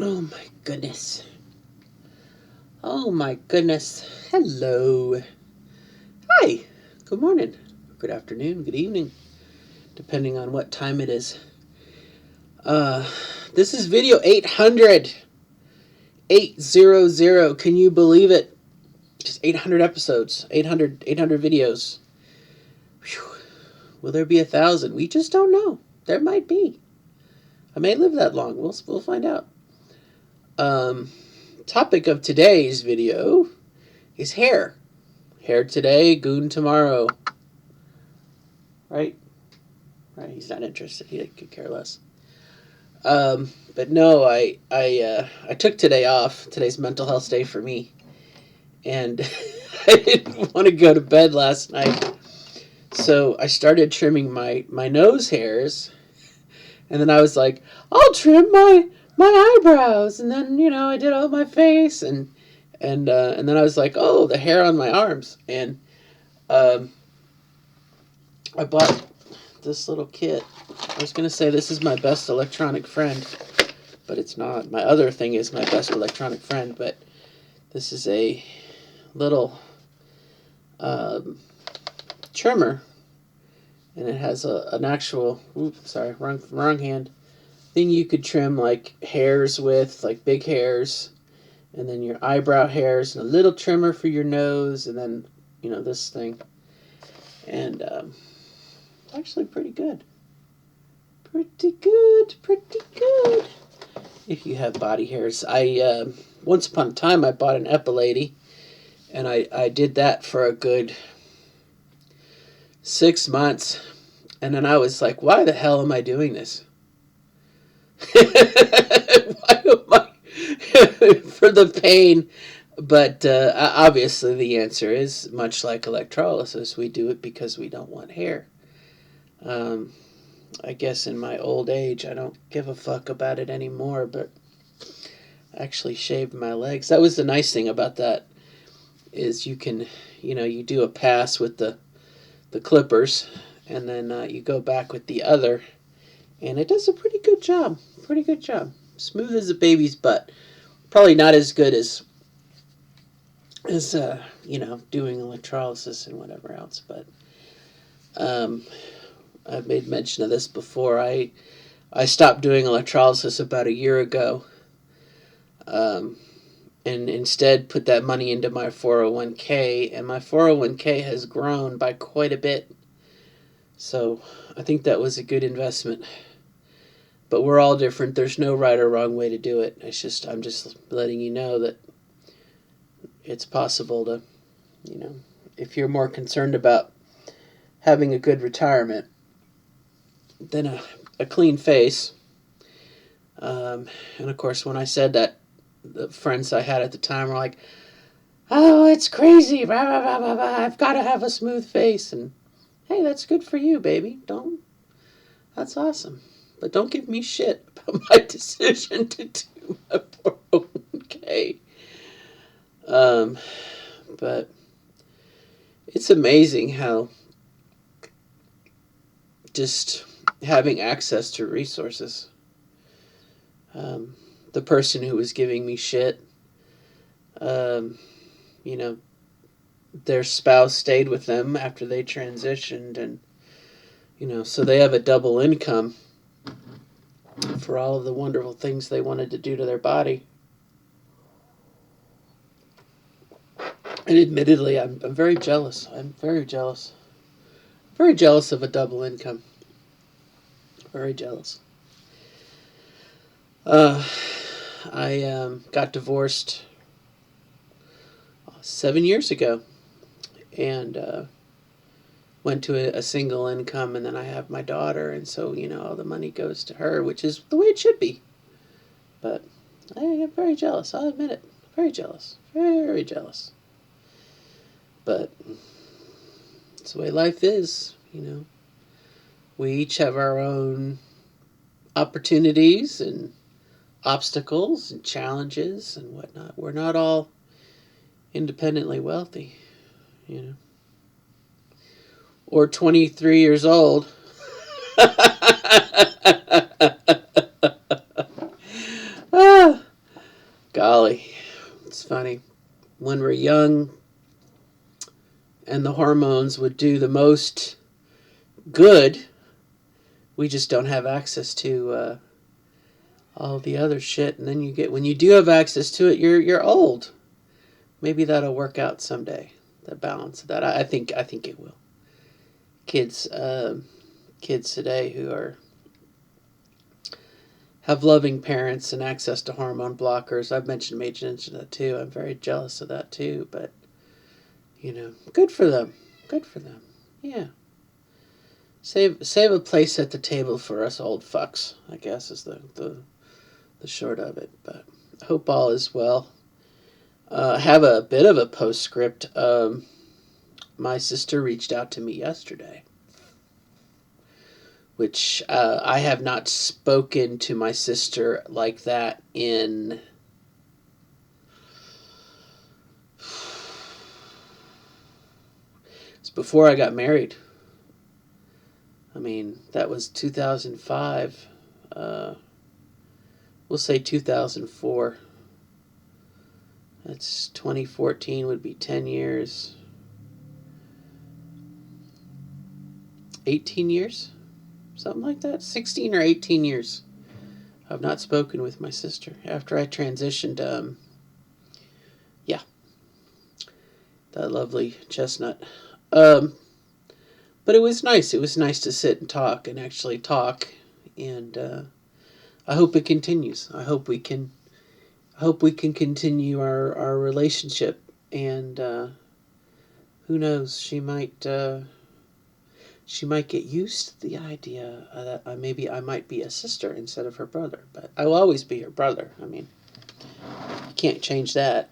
Oh my goodness. Oh my goodness. Hello. Hi. Good morning. Good afternoon. Good evening. Depending on what time it is. This is video 800. 800. Can you believe it? Just 800 episodes. 800 videos. Whew. Will there be 1,000? We just don't know. There might be. I may live that long. We'll find out. Topic of today's video is hair. Hair today, goon tomorrow. Right? Right. He's not interested. He could care less. But no, I took today off. Today's mental health day for me, and I didn't want to go to bed last night, so I started trimming my nose hairs, and then I was like, I'll trim my eyebrows, and then I did all my face, and then I was like, oh, the hair on my arms, and I bought this little kit. I was going to say this is my best electronic friend, but it's not. My other thing is my best electronic friend, but this is a little trimmer, and it has an actual, wrong hand, thing you could trim like hairs with, like big hairs, and then your eyebrow hairs, and a little trimmer for your nose, and then, this thing. And actually pretty good. Pretty good. If you have body hairs. I once upon a time I bought an Epilady, and I did that for a good 6 months, and then I was like, why the hell am I doing this? Why am I for the pain? But obviously the answer is much like electrolysis. We do it because we don't want hair. I guess in my old age, I don't give a fuck about it anymore, but I actually shaved my legs. That was the nice thing about that, is you can, you do a pass with the clippers, and then you go back with the other, and it does a pretty good job. Smooth as a baby's butt. Probably not as good as doing electrolysis and whatever else, but I've made mention of this before. I stopped doing electrolysis about a year ago, and instead put that money into my 401k, and my 401k has grown by quite a bit. So I think that was a good investment. But we're all different. There's no right or wrong way to do it. I'm just letting you know that it's possible to, if you're more concerned about having a good retirement than a clean face. And of course, when I said that, the friends I had at the time were like, oh, it's crazy. Blah, blah, blah, blah, blah. I've got to have a smooth face. And hey, that's good for you, baby. That's awesome. But don't give me shit about my decision to do my 401k. But it's amazing how just having access to resources. The person who was giving me shit, their spouse stayed with them after they transitioned, and so they have a double income for all of the wonderful things they wanted to do to their body. And admittedly, I'm very jealous. Very jealous of a double income. Very jealous. I got divorced 7 years ago, and went to a single income, and then I have my daughter, and so all the money goes to her, which is the way it should be. But I am very jealous. I'll admit it. Very jealous. Very jealous. But it's the way life is. We each have our own opportunities and obstacles and challenges and whatnot. We're not all independently wealthy, or 23 years old. Golly, it's funny. When we're young and the hormones would do the most good, we just don't have access to all the other shit. And then when you do have access to it, you're old. Maybe that'll work out someday. The balance of that, I think it will. Kids, kids today who have loving parents and access to hormone blockers. I've mentioned that too. I'm very jealous of that too. But good for them. Good for them. Yeah. Save a place at the table for us old fucks, I guess is the short of it. But I hope all is well. I have a bit of a postscript. My sister reached out to me yesterday, which I have not spoken to my sister like that in it's before I got married. I mean, that was 2005. We'll say 2004. That's 2014 would be 10 years. 18 years? Something like that. 16 or 18 years. I've not spoken with my sister. After I transitioned, yeah. That lovely chestnut. But it was nice. It was nice to sit and talk and actually talk. And I hope it continues. I hope we can continue our relationship. And who knows? She might get used to the idea that maybe I might be a sister instead of her brother. But I will always be her brother. I mean, you can't change that.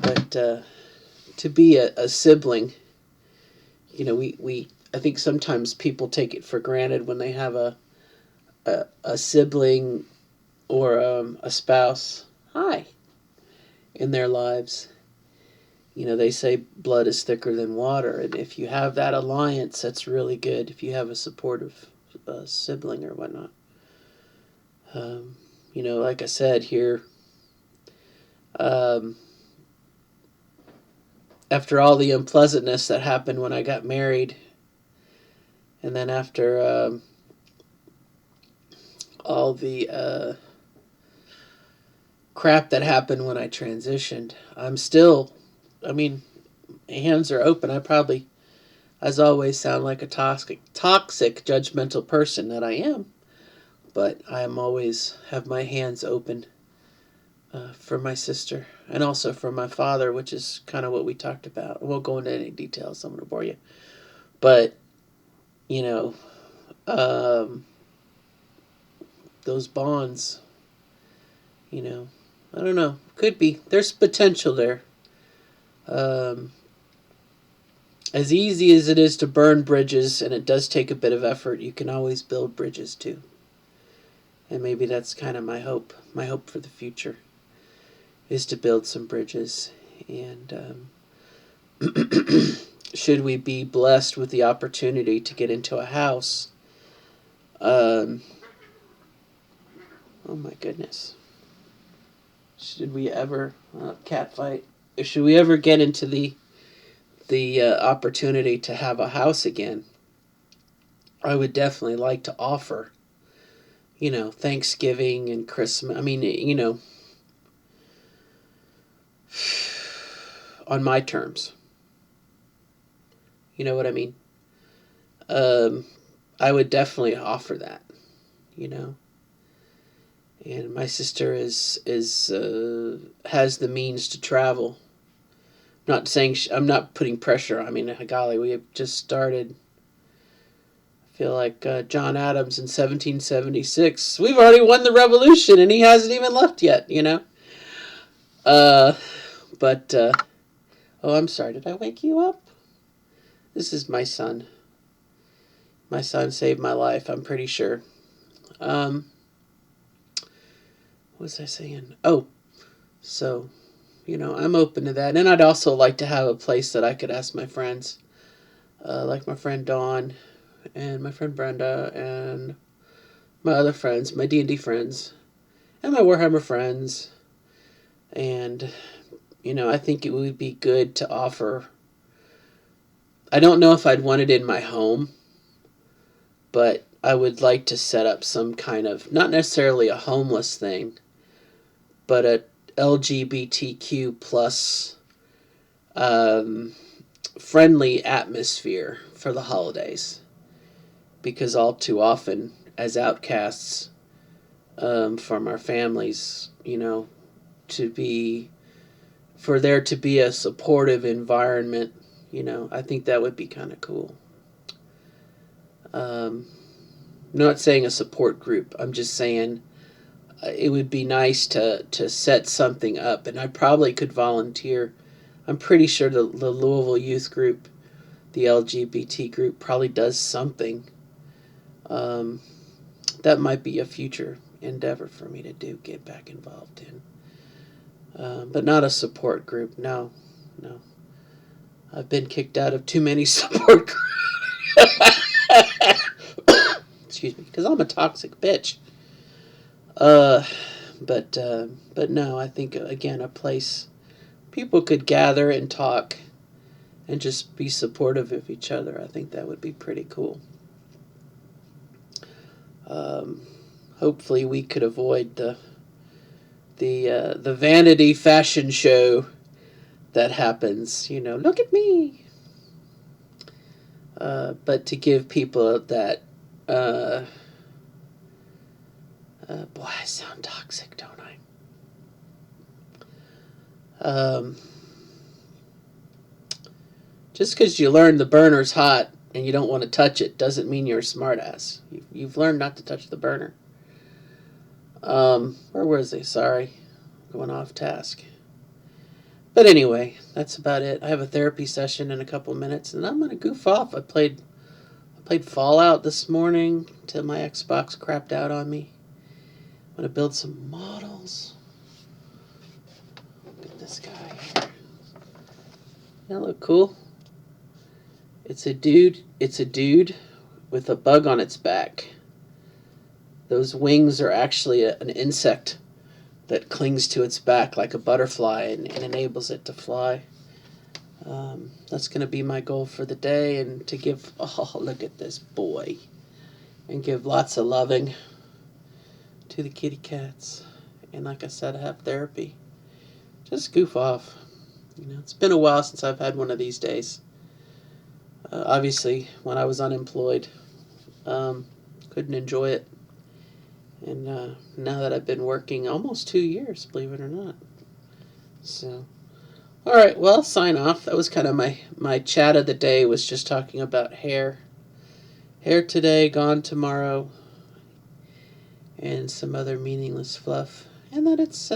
But to be a sibling, I think sometimes people take it for granted when they have a sibling or a spouse, in their lives. They say blood is thicker than water, and if you have that alliance, that's really good. If you have a supportive sibling or whatnot, like I said here, after all the unpleasantness that happened when I got married, and then after all the crap that happened when I transitioned, my hands are open. I probably, as always, sound like a toxic, judgmental person that I am, but I am always have my hands open for my sister and also for my father, which is kind of what we talked about. I won't go into any details. I'm going to bore you, but those bonds, I don't know. Could be. There's potential there. As easy as it is to burn bridges, and it does take a bit of effort, you can always build bridges too. And maybe that's kind of my hope. My hope for the future is to build some bridges. And should we be blessed with the opportunity to get into a house, oh my goodness. Should we ever cat fight? Should we ever get into the opportunity to have a house again? I would definitely like to offer, Thanksgiving and Christmas. I mean, on my terms. You know what I mean? I would definitely offer that, And my sister has the means to travel. Not saying I'm not putting pressure. I mean, golly, we have just started. I feel like John Adams in 1776. We've already won the revolution, and he hasn't even left yet. But oh, I'm sorry. Did I wake you up? This is my son. My son saved my life. I'm pretty sure. What was I saying? Oh, so. I'm open to that. And I'd also like to have a place that I could ask my friends, like my friend Dawn and my friend Brenda and my other friends, my D&D friends, and my Warhammer friends, And, I think it would be good to offer. I don't know if I'd want it in my home, but I would like to set up some kind of, not necessarily a homeless thing, but a LGBTQ plus friendly atmosphere for the holidays. Because all too often, as outcasts from our families, for there to be a supportive environment, I think that would be kind of cool. I'm not saying a support group. I'm just saying it would be nice to set something up, and I probably could volunteer. I'm pretty sure the Louisville youth group, the LGBT group, probably does something. That might be a future endeavor for me to do, get back involved in. But not a support group, no. I've been kicked out of too many support groups. Excuse me, because I'm a toxic bitch. But no, I think, again, a place people could gather and talk and just be supportive of each other. I think that would be pretty cool. Hopefully we could avoid the vanity fashion show that happens. Look at me. But to give people that, boy, I sound toxic, don't I? Just because you learn the burner's hot and you don't want to touch it doesn't mean you're a smartass. You've learned not to touch the burner. Where was I? Sorry. Going off task. But anyway, that's about it. I have a therapy session in a couple minutes, and I'm going to goof off. I played Fallout this morning till my Xbox crapped out on me. I'm going to build some models. Look at this guy here. That look cool? It's a dude with a bug on its back. Those wings are actually an insect that clings to its back like a butterfly and enables it to fly. That's going to be my goal for the day, and to give, look at this boy, and give lots of loving to the kitty cats. And like I said, I have therapy. Just goof off. It's been a while since I've had one of these days. Obviously, when I was unemployed, couldn't enjoy it. And now that I've been working almost 2 years, believe it or not. So, all right, well, I'll sign off. That was kind of my chat of the day, was just talking about hair. Hair today, gone tomorrow, and some other meaningless fluff. And that it's,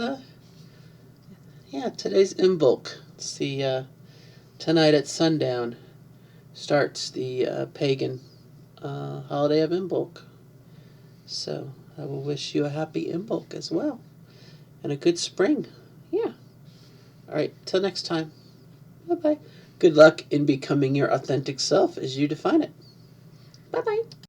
today's Imbolc. It's the, tonight at sundown starts the pagan holiday of Imbolc. So I will wish you a happy Imbolc as well, and a good spring. Yeah. All right, till next time. Bye-bye. Good luck in becoming your authentic self as you define it. Bye-bye.